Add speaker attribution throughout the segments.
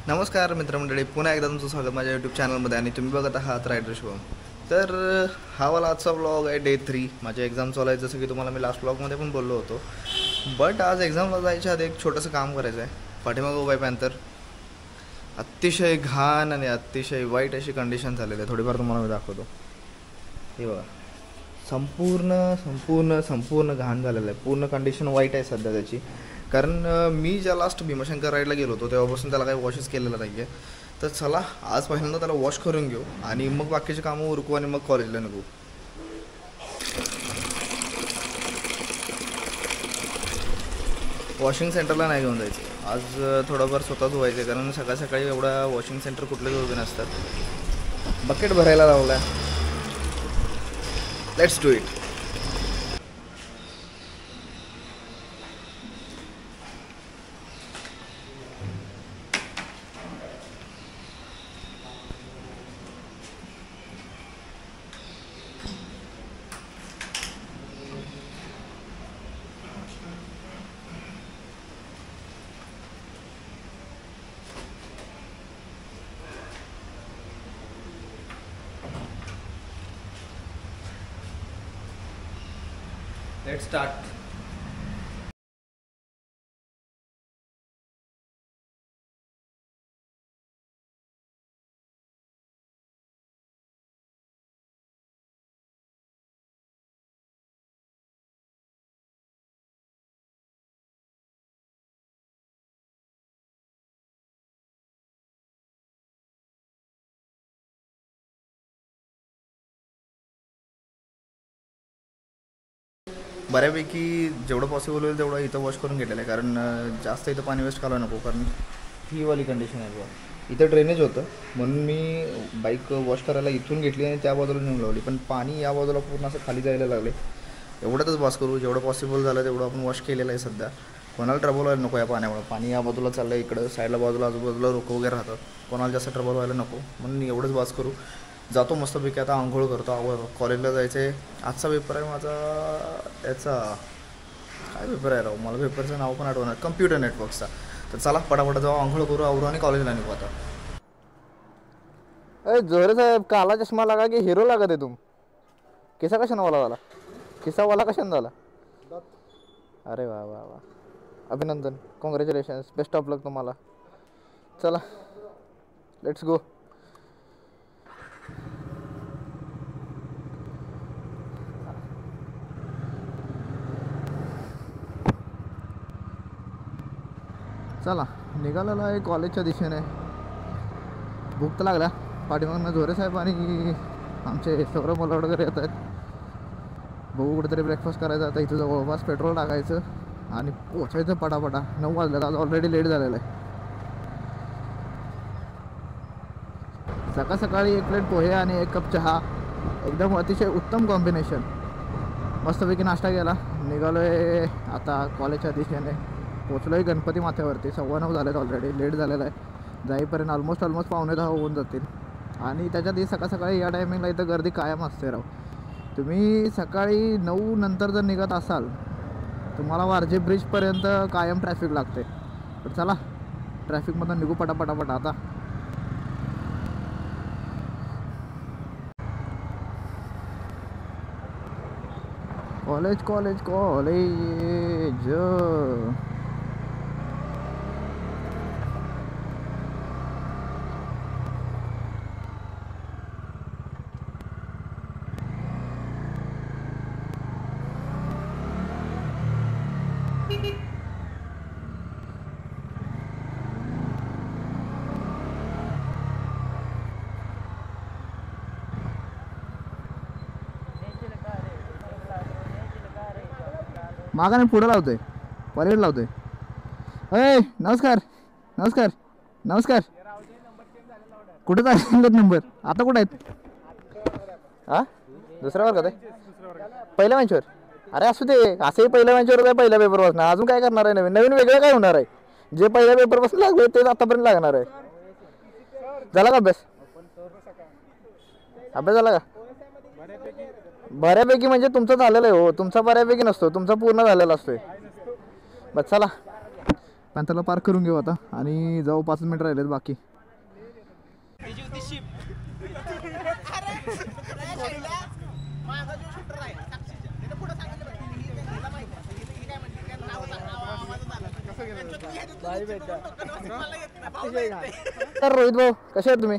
Speaker 1: नमस्कार मित्रमंडळी, पुन्हा एकदा तुमचं स्वागत माझ्या यूट्यूब चॅनलमध्ये. आणि तुम्ही बघत आहात रायडर शुभम. तर हा वाला आजचा ब्लॉग आहे डे 3. माझे एक्झाम चालू आहे, जसं की तुम्हाला मी लास्ट ब्लॉगमध्ये पण बोललो होतो. बट आज एक्झामला जायच्या आधी एक छोटंसं काम करायचं आहे. पाठीमागं उभा आहे पॅन्थर. अतिशय घाण आणि अतिशय वाईट अशी कंडिशन झालेली आहे. थोडीफार तुम्हाला मी दाखवतो. हे बघा, संपूर्ण संपूर्ण संपूर्ण घाण झालेलं आहे. पूर्ण कंडिशन वाईट आहे सध्या त्याची. कारण मी ज्या लास्ट भीमाशंकर राईडला गेलो होतो तेव्हापासून त्याला काही वॉशच केलेलं नाही आहे. तर चला आज पहिल्यांदा त्याला वॉश करून घेऊ आणि मग बाकीचे कामं उरकू आणि मग कॉलेजला निघू. वॉशिंग सेंटरला नाही घेऊन जायचं आज, थोडंफार स्वतःच व्हायचं आहे. कारण सकाळ सकाळी एवढा वॉशिंग सेंटर कुठलेच उभे नसतात. बकेट भरायला लावला आहे. Let's do it. Let's start. बऱ्यापैकी जेवढं पॉसिबल होईल तेवढं इथं वॉश करून घेतलेलं आहे. कारण जास्त इथं पाणी वेस्ट घालवायला नको. कारण ही वाली कंडिशन आहे बघा. इथं ड्रेनेज होतं म्हणून मी बाईक वॉश करायला इथून घेतली आणि त्या बाजूला नेऊन लावली. पण पाणी या बाजूला पूर्ण असं खाली जायला लागले. एवढंच वॉश करू, जेवढं पॉसिबल झालं तेवढं आपण वॉश केलेलं आहे. सध्या कोणाला ट्रबल व्हायला नको या पाण्यामुळे. पाणी या बाजूला चाललं आहे, इकडं साईडला बाजूला आजूबाजूला रोकं वगैरे राहतात. कोणाला जास्त ट्रबल व्हायला नको म्हणून एवढंच वॉश करू. जातो मस्तपैकी आता, आंघोळ करतो. कॉलेजला जायचं आहे. आजचा पेपर आहे माझा. याचा काय पेपर आहे राव, मला पेपरचं नाव पण आठवणार. कम्प्युटर नेटवर्कचा. तर चला पटापट जाऊ, आंघोळ करू, आवरू आणि कॉलेजला निघू आता.
Speaker 2: अरे जोहरे साहेब, काला चष्मा लगा के हीरो लागत आहे तुम. किसा कशानं वाला झाला? किसा वाला कशानं झाला? अरे वा वा वा, अभिनंदन, कॉंग्रॅच्युलेशन्स, बेस्ट ऑफ लक तुम्हाला. चला लेट्स गो. चला निघालेला आहे कॉलेजच्या दिशेने. भूक तर लागला. पाठीमागनं जोरे साहेब आणि आमचे सौरभ मुलं वगैरे येत आहेत. बघू कुठेतरी ब्रेकफास्ट करायचा. आता इथं जवळपास पेट्रोल टाकायचं आणि पोचायचं पटापटा. 9 वाजले, आज ऑलरेडी लेट झालेलं आहे. सकाळ सकाळी 1 प्लेट पोहे आणि 1 कप चहा, एकदम अतिशय उत्तम कॉम्बिनेशन. मस्तपैकी नाश्ता केला. निघालो आहे आता कॉलेजच्या दिशेने. पोचलो आहे गणपती माथ्यावरती. 9:15 झालेत ऑलरेडी, लेट झालेला आहे. जाईपर्यंत ऑलमोस्ट 9:15 होऊन जातील. आणि त्याच्यात सकाळ सकाळी या टायमिंगला इथं गर्दी कायम असते राव. तुम्ही सकाळी 9 नंतर जर निघत असाल तुम्हाला वारजे ब्रिजपर्यंत कायम ट्रॅफिक लागते. तर चला ट्रॅफिकमधून निघू पटापटापट आता. College college college. मागा नाही, पुढं लावतोय, परेड लावतोय. अय नमस्कार नमस्कार नमस्कार. कुठं चालले नंबर? आता कुठं आहेत? हां, दुसऱ्या वर्गात आहे, पहिल्या बेंचवर. अरे असू दे, असंही पहिल्या बेंचवर काय पहिल्या पेपरपासून. अजून काय करणार आहे? नवीन नवीन वेगळं काय होणार आहे? जे पहिल्या पेपरपासून लागले तेच आतापर्यंत लागणार आहे. झाला का अभ्यास? अभ्यास झाला का? बऱ्यापैकी म्हणजे तुमचं झालेलं आहे हो. तुमचा बऱ्यापैकी नसतो, तुमचा पूर्ण झालेला असतोय. बस चला पॅन्थरला पार्क करून घेऊ आता आणि जाऊ. 5 मिनिट राहिलेत बाकी. तर रोहित भाऊ कसे आहेत तुम्ही?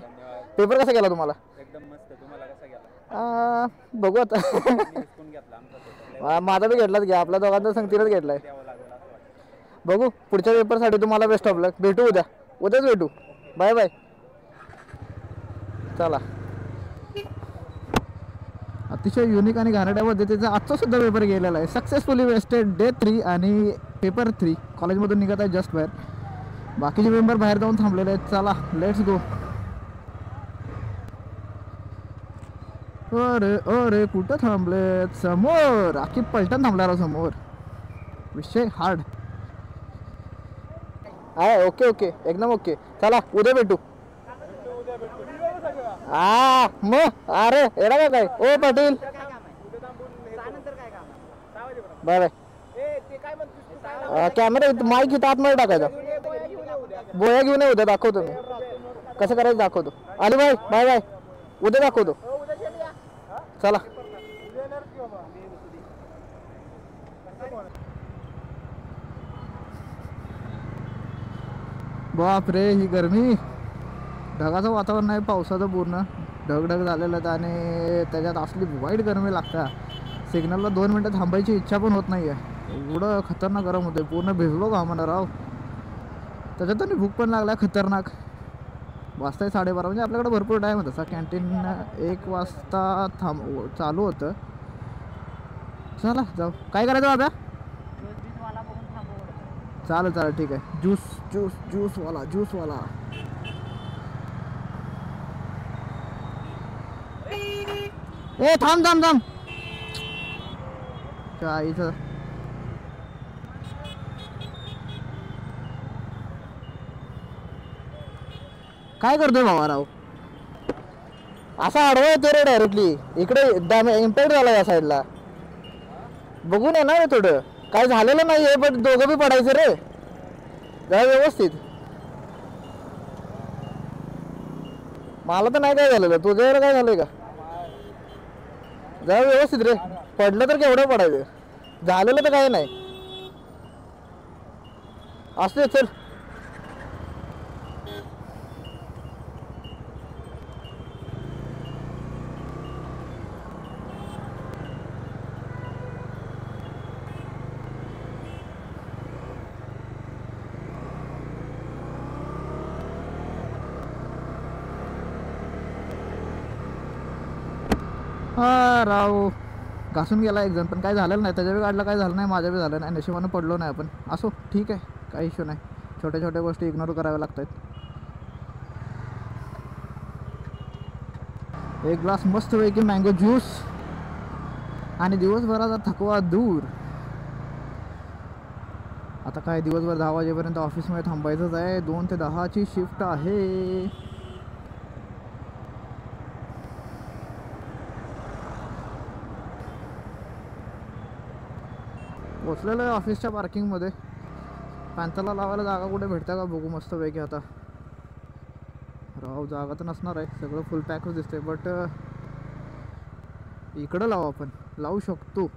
Speaker 2: पेपर कसा गेला तुम्हाला?
Speaker 3: एकदम मस्त. तुम्हाला कसा गेला?
Speaker 2: बघू आता. माझा बी घेतलाच घ्या. आपल्या दोघांचा संगतीनच घेतलाय. बघू पुढच्या पेपरसाठी तुम्हाला बेस्ट ऑफ लक. भेटू उद्याच भेटू. Bye bye. चला. अतिशय युनिक आणि घाणेरड्या पद्धतीचा आजचा सुद्धा पेपर गेलेला आहे. सक्सेसफुली वेस्टेड डे 3 आणि पेपर 3. कॉलेजमधून निघत आहे जस्ट बाहेर. बाकीचे मेंबर बाहेर जाऊन थांबलेले आहेत. चला लेट्स गो. अरे अरे कुठं थांबलेत? समोर. आखी पलटण थांबला समोर. विषय हार्ड आहे. ओके ओके एकदम ओके. चला उद्या भेटू. मग अरे एवढा काय ओ Patil. Bye bye. Camera mic इथं आतमध्ये टाकायचा. बोया घेऊन ये. उद्या दाखवतो मी कसं करायचं. दाखवतो. अली बाय बाय बाय. उद्या दाखवतो. चला. बाप रे ही गरमी. ढगाचं वातावरण आहे. पावसाचं पूर्ण ढगढग झालेलं आहे आणि त्याच्यात असली वाईट गरमी लागतं. सिग्नलला 2 मिनटं थांबायची इच्छा पण होत नाही आहे. एवढं खतरनाक गरम होतं. पूर्ण भिजलो का म्हणा राव. त्याच्यात आणि भूक पण लागला खतरनाक. वाजताय 12:30 म्हणजे आपल्याकडे भरपूर टाईम होता. कॅन्टीन 1 वाजता चालू होतं. चला जाऊ. काय करायचं बाबा? चालेल चालेल ठीक आहे. ज्यूसवाला. ए थांब. इथं काय करतोय बाबा राव? असा आडवा येतो रे डायरेक्टली. इकडे इम्पॅक्ट झाला या साईडला. बघून ये ना रे थोडं. काय झालेलं नाही आहे पण दोघं बी पडायचं रे. जरा व्यवस्थित. मला तर नाही काय झालेलं. तुझ्यावर काय झालंय का? जरा व्यवस्थित रे. पडलं तर केवढं पडायचं. झालेलं तर काही नाही. असते चल. हा राव घासून गेला एक जण पण काय झालेलं नाही. त्याच्या बी गाडीला काय झालं नाही. माझ्या बी झालं नाही. नशिबानं पडलो नाही आपण. असो ठीक आहे. काही इश्यू नाही. छोट्या छोट्या गोष्टी इग्नोर कराव्या लागतात. एक ग्लास मस्तपैकी मँगो ज्यूस आणि दिवसभराचा थकवा दूर. आता काय दिवसभर 10 वाजेपर्यंत ऑफिसमध्ये थांबायचंच आहे. 2 ते 10ची शिफ्ट आहे. पोचलेलं आहे ऑफिसच्या पार्किंगमध्ये. पॅन्थरला लावायला जागा कुठे भेटते का बघू मस्तपैकी. आता राव जागा तर नसणार आहे. सगळं फुल पॅकच दिसतंय. बट इकडं लावू आपण. लावू शकतो.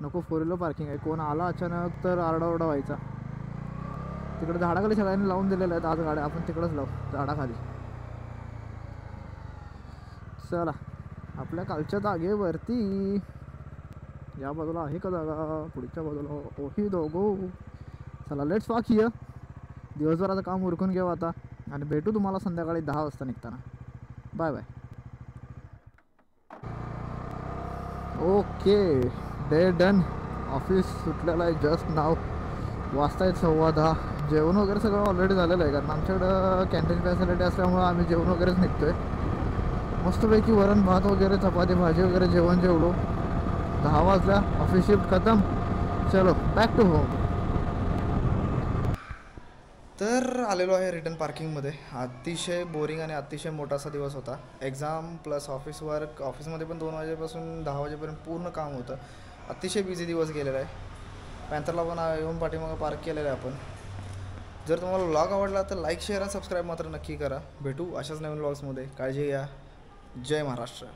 Speaker 2: नको 4 व्हीलर पार्किंग आहे. कोण आला अचानक तर आरडाओरडा व्हायचा. तिकडे झाडाखाली सगळ्यांनी लावून दिलेलं आहेत आज गाड्या. आपण तिकडंच लावू झाडाखाली. चला आपल्या कालच्या जागेवरती. या बाजूला आहे का जागा? पुढच्या बाजूला ओही दोघो. चला लेट्स वॉक हियर. दिवसभराचं काम उरकून घेऊ आता आणि भेटू तुम्हाला संध्याकाळी 10 वाजता निघताना. Bye bye. Okay day done. Office सुटलेलं आहे जस्ट नाव. वाजतायत 10:15. जेवण वगैरे सगळं ऑलरेडी झालेलं आहे कारण आमच्याकडं कॅन्टीन फॅसिलिटी असल्यामुळं आम्ही जेवण वगैरेच निघतोय. मस्तपैकी वरण भात वगैरे चपाती भाजी वगैरे जेवण जेवलो. 10 वाजल्या. ऑफिस शिफ्ट खतम. चलो बॅक टू होम.
Speaker 1: तर आलेलो आहे रिटर्न पार्किंगमध्ये. अतिशय बोरिंग आणि अतिशय मोठासा दिवस होता. Exam plus office work. ऑफिसमध्ये पण 2 वाजेपासून 10 वाजेपर्यंत पूर्ण काम होतं. अतिशय बिझी दिवस गेलेला आहे. पॅन्थरला पण येऊन पाठीमागं पार्क केलेलं आहे आपण. जर तुम्हाला व्लॉग आवडला तर लाईक शेअर आणि सबस्क्राईब मात्र नक्की करा. भेटू अशाच नवीन व्लॉग्समध्ये. काळजी घ्या. जय महाराष्ट्र.